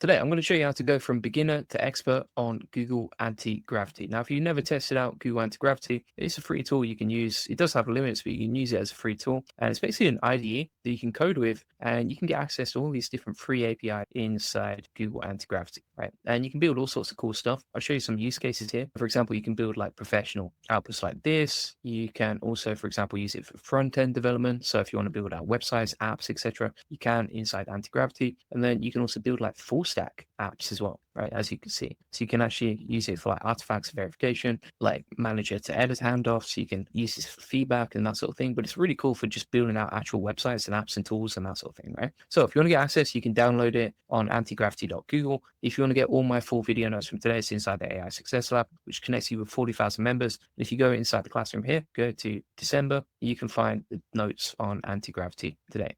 Today, I'm going to show you how to go from beginner to expert on Google Antigravity. Now, if you've never tested out Google Antigravity, it's a free tool you can use. It does have limits, but you can use it as a free tool. And it's basically an IDE that you can code with, and you can get access to all these different free API inside Google Antigravity, right? And you can build all sorts of cool stuff. I'll show you some use cases here. For example, you can build like professional outputs like this. You can also, for example, use it for front-end development. So if you want to build out websites, apps, etc., you can inside Antigravity. And then you can also build like full stack apps as well, right? As you can see. So you can actually use it for like artifacts verification, like manager to editor handoffs. You can use this for feedback and that sort of thing. But it's really cool for just building out actual websites and apps and tools and that sort of thing, right? So if you want to get access, you can download it on antigravity.google. If you want to get all my full video notes from today, it's inside the AI Success Lab, which connects you with 40,000 members. And if you go inside the classroom here, go to December, you can find the notes on anti-gravity today.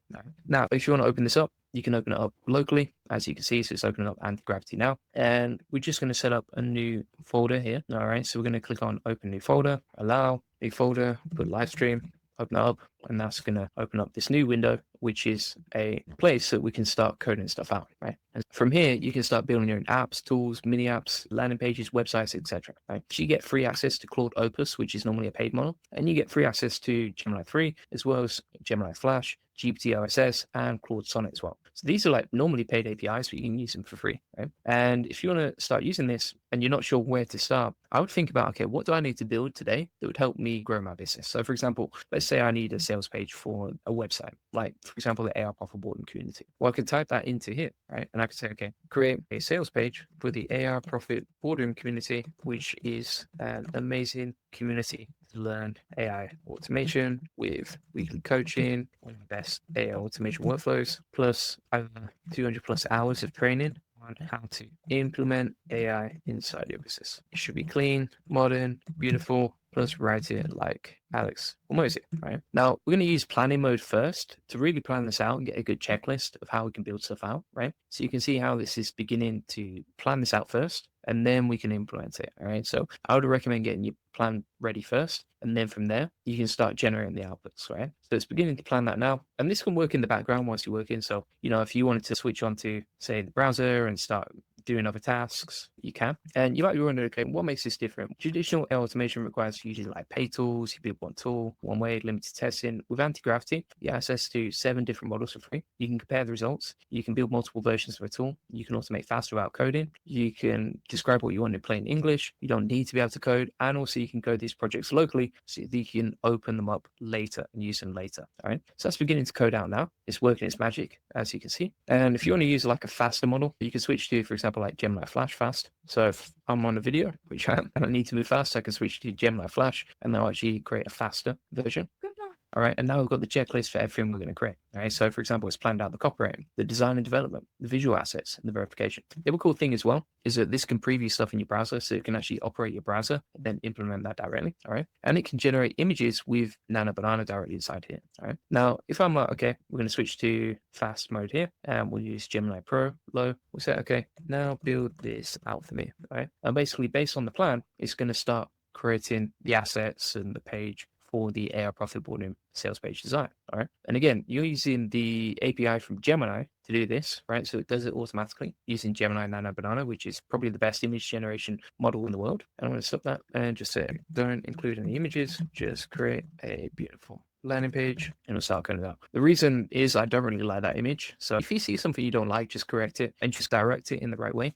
Now, if you want to open this up, you can open it up locally, as you can see. So it's opening up anti-gravity now. And we're just going to set up a new folder here. All right. So we're going to click on open new folder, allow a folder, put live stream, open it up, and that's going to open up this new window, which is a place that we can start coding stuff out, right? And from here, you can start building your own apps, tools, mini apps, landing pages, websites, etc. Right? So you get free access to Claude Opus, which is normally a paid model, and you get free access to Gemini 3, as well as Gemini Flash, GPT OSS, and Claude Sonic as well. So these are like normally paid APIs, but you can use them for free, right? And if you want to start using this and you're not sure where to start, I would think about, okay, what do I need to build today that would help me grow my business? So for example, let's say I need a sales page for a website, like for example, the AR Profit Boardroom community. Well, I could type that into here, right? And I could say, okay, create a sales page for the AR Profit Boardroom community, which is an amazing community to learn AI automation with weekly coaching, one of the best AI automation workflows, plus over 200 plus hours of training on how to implement AI inside your business. It should be clean, modern, beautiful, plus write it like Alex Hormozy, right? Now, we're going to use planning mode first to really plan this out and get a good checklist of how we can build stuff out, right? So you can see how this is beginning to plan this out first, and then we can implement it, all right? So I would recommend getting your plan ready first, and then from there, you can start generating the outputs, right? So it's beginning to plan that now, and this can work in the background whilst you're working. So, if you wanted to switch on to, say, the browser and start doing other tasks, you can. And you might be wondering, okay, what makes this different? Traditional AI automation requires usually like pay tools. You build one tool, one way, limited testing. With Antigravity, you have access to 7 different models for free. You can compare the results. You can build multiple versions of a tool. You can automate faster without coding. You can describe what you want in plain English. You don't need to be able to code. And also you can code these projects locally so that you can open them up later and use them later. All right. So that's beginning to code out now. It's working its magic, as you can see. And if you want to use like a faster model, you can switch to, for example, like Gemini Flash fast. So if I'm on a video, which I am, and I need to move fast, I can switch to Gemini Flash and they'll actually create a faster version. All right. And now we've got the checklist for everything we're going to create. All right. So for example, it's planned out the copywriting, the design and development, the visual assets, and the verification. The other cool thing as well is that this can preview stuff in your browser. So it can actually operate your browser and then implement that directly. All right. And it can generate images with Nano Banana directly inside here. All right. Now, if I'm like, okay, we're going to switch to fast mode here and we'll use Gemini Pro low. We'll say, okay, now build this out for me. All right. And basically based on the plan, it's going to start creating the assets and the page for the AR Profit Boardroom sales page design. All right. And again, you're using the API from Gemini to do this, right? So it does it automatically using Gemini Nano Banana, which is probably the best image generation model in the world. And I'm going to stop that and just say, don't include any images, just create a beautiful landing page and we'll start coding it out. The reason is I don't really like that image. So if you see something you don't like, just correct it and just direct it in the right way.